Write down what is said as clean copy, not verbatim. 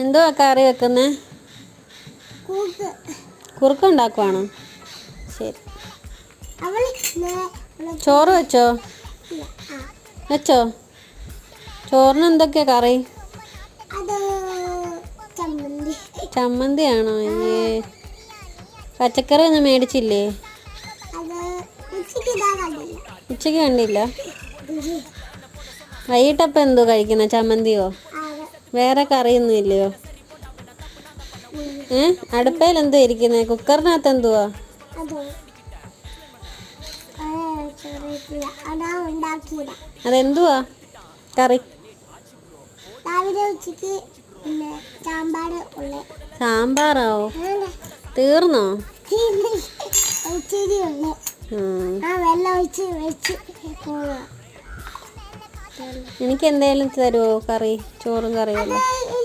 എന്തുവാ കറി വെക്കുന്നേ? കുറുക്ക് ഉണ്ടാക്കുവാണോ? ശരി. ചോറ് വെച്ചോ? വെച്ചോ? ചോറിന് എന്തൊക്കെയാ കറി? ചമ്മന്തിയാണോ? അയ്യേ, പച്ചക്കറി ഒന്നും മേടിച്ചില്ലേ? ഉച്ചയ്ക്ക് കണ്ടില്ല. വൈകിട്ടപ്പം എന്തോ കഴിക്കുന്ന? ചമ്മന്തിയോ? വേറെ കറിയൊന്നും ഇല്ലയോ? അടുപ്പയിൽ എന്തോ ഇരിക്കുന്നേ? കുക്കറിനകത്ത് എന്തുവാ? അതെന്തുവാ കറി? സാമ്പാറാവോ? തീർന്നോ? എനിക്ക് എന്തേലും തരുമോ കറി? ചോറും കറിയല്ലോ.